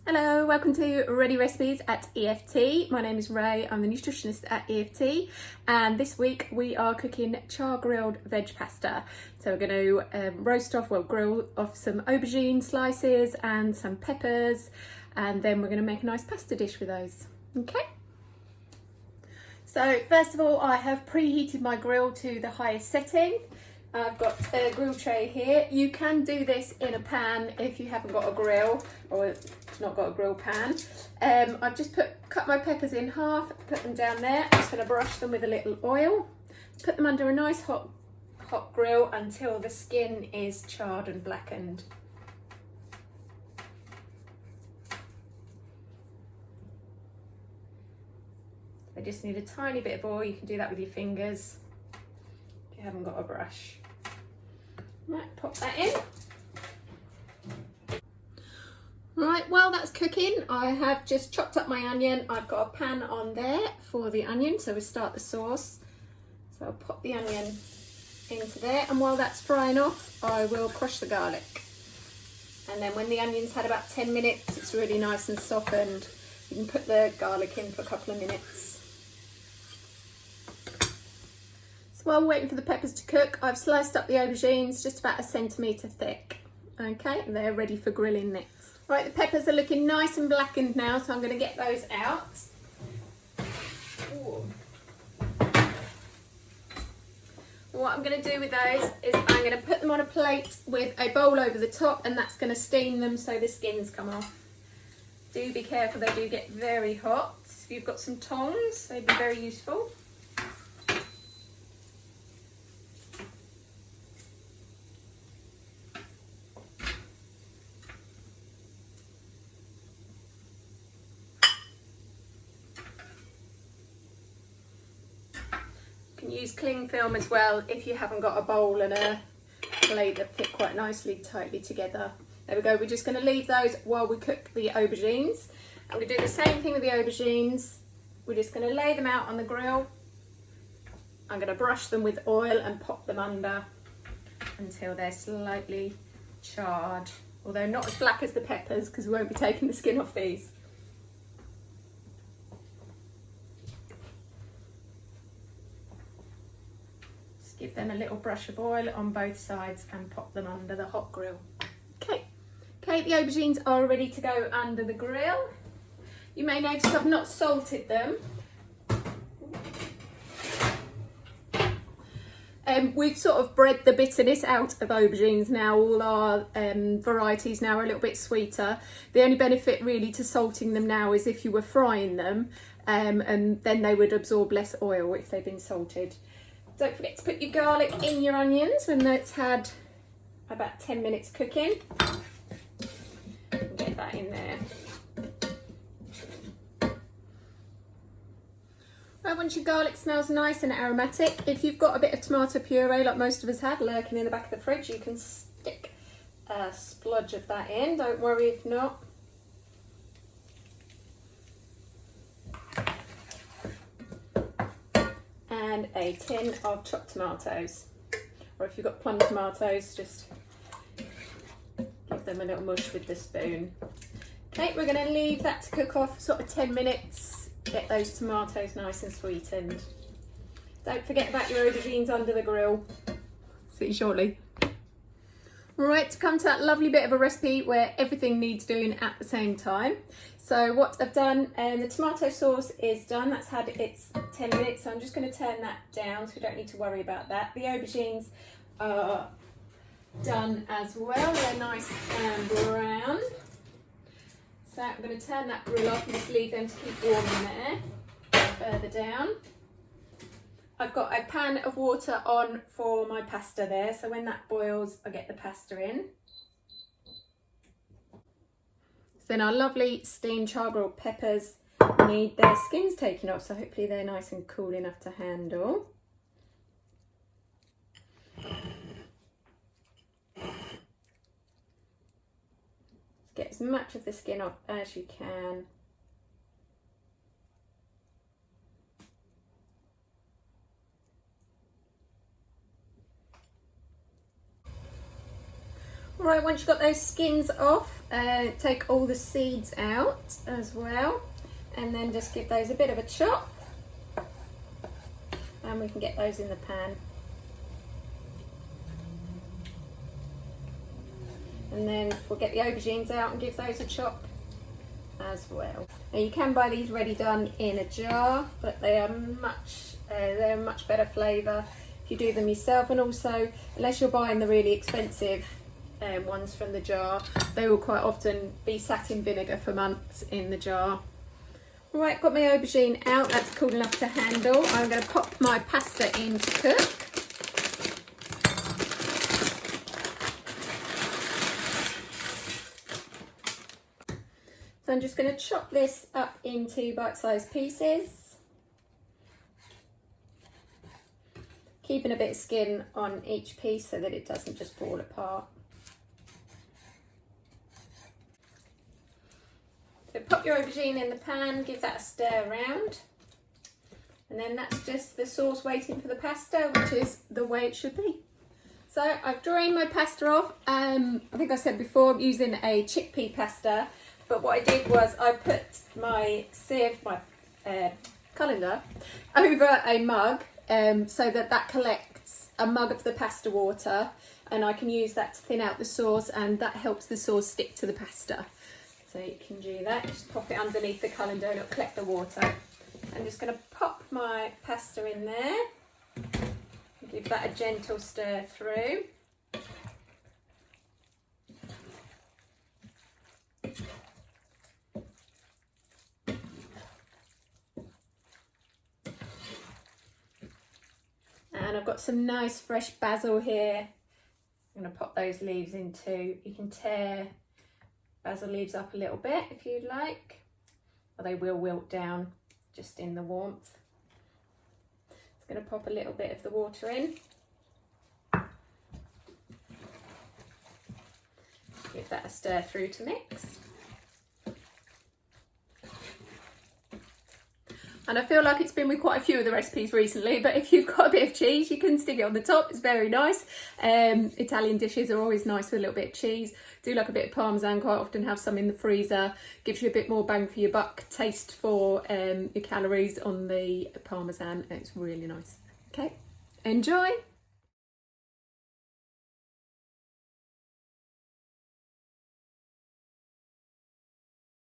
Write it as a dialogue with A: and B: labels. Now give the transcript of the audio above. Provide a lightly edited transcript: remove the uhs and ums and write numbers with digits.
A: Hello, welcome to Ready Recipes at EFT. My name is Ray, I'm the nutritionist at EFT, and this week we are cooking char-grilled veg pasta. So we're going to grill off some aubergine slices and some peppers, and then we're going to make a nice pasta dish with those. Okay. So first of all, I have preheated my grill to the highest setting. I've got a grill tray here. You can do this in a pan if you haven't got a grill or not got a grill pan. I've just cut my peppers in half, put them down there. I'm just going to brush them with a little oil. Put them under a nice hot grill until the skin is charred and blackened. I just need a tiny bit of oil. You can do that with your fingers if you haven't got a brush. Right, pop that in. Right, while that's cooking, I have just chopped up my onion. I've got a pan on there for the onion, so we'll start the sauce. So I'll pop the onion into there, and while that's frying off, I will crush the garlic. And then when the onion's had about 10 minutes, it's really nice and softened, you can put the garlic in for a couple of minutes. While we're waiting for the peppers to cook, I've sliced up the aubergines just about 1 centimetre thick. Okay, and they're ready for grilling next. Right, the peppers are looking nice and blackened now, so I'm going to get those out. Ooh. What I'm going to do with those is I'm going to put them on a plate with a bowl over the top, and that's going to steam them so the skins come off. Do be careful, they do get very hot. If you've got some tongs, they'd be very useful. Use cling film as well if you haven't got a bowl and a plate that fit quite nicely tightly together. There we go. We're just going to leave those while we cook the aubergines. I'm going to do the same thing with the aubergines. We're just going to lay them out on the grill. I'm going to brush them with oil and pop them under until they're slightly charred, although not as black as the peppers because we won't be taking the skin off these. Give them a little brush of oil on both sides and pop them under the hot grill. Okay, the aubergines are ready to go under the grill. You may notice I've not salted them. We've sort of bred the bitterness out of aubergines now. All our varieties now are a little bit sweeter. The only benefit really to salting them now is if you were frying them, and then they would absorb less oil if they've been salted. Don't forget to put your garlic in your onions when it's had about 10 minutes cooking. Get that in there. Right, once your garlic smells nice and aromatic, if you've got a bit of tomato puree like most of us have lurking in the back of the fridge, you can stick a splodge of that in. Don't worry if not. And a tin of chopped tomatoes, or if you've got plum tomatoes, just give them a little mush with the spoon. Okay, we're going to leave that to cook off sort of 10 minutes, get those tomatoes nice and sweetened. Don't forget about your aubergines under the grill. See you shortly. Right, to come to that lovely bit of a recipe where everything needs doing at the same time. So what I've done, the tomato sauce is done. That's had its 10 minutes, so I'm just going to turn that down so we don't need to worry about that. The aubergines are done as well. They're nice and brown. So I'm going to turn that grill off and just leave them to keep warm in there. Further down, I've got a pan of water on for my pasta there, so when that boils I get the pasta in. So then our lovely steamed char-grilled peppers need their skins taken off, so hopefully they're nice and cool enough to handle. Get as much of the skin off as you can. Right, once you've got those skins off, take all the seeds out as well, and then just give those a bit of a chop, and we can get those in the pan. And then we'll get the aubergines out and give those a chop as well. Now you can buy these ready done in a jar, but they're much better flavour if you do them yourself, and also unless you're buying the really expensive ones from the jar, they will quite often be sat in vinegar for months in the jar. Right, got my aubergine out, that's cool enough to handle. I'm going to pop my pasta in to cook. So I'm just going to chop this up into bite-sized pieces, keeping a bit of skin on each piece so that it doesn't just fall apart. So pop your aubergine in the pan, give that a stir around, and then that's just the sauce waiting for the pasta, which is the way it should be. So I've drained my pasta off. I think I said before I'm using a chickpea pasta, but what I did was I put my sieve, my colander, over a mug so that collects a mug of the pasta water, and I can use that to thin out the sauce, and that helps the sauce stick to the pasta. So you can do that, just pop it underneath the colander and it'll collect the water. I'm just going to pop my pasta in there, give that a gentle stir through. And I've got some nice fresh basil here. I'm going to pop those leaves in too. You can tear basil leaves up a little bit if you'd like, or they will wilt down just in the warmth. Just going to pop a little bit of the water in. Give that a stir through to mix. And I feel like it's been with quite a few of the recipes recently, but if you've got a bit of cheese, you can stick it on the top. It's very nice. Italian dishes are always nice with a little bit of cheese. Do like a bit of Parmesan, quite often have some in the freezer. Gives you a bit more bang for your buck, taste for your calories on the Parmesan. It's really nice. Okay, enjoy.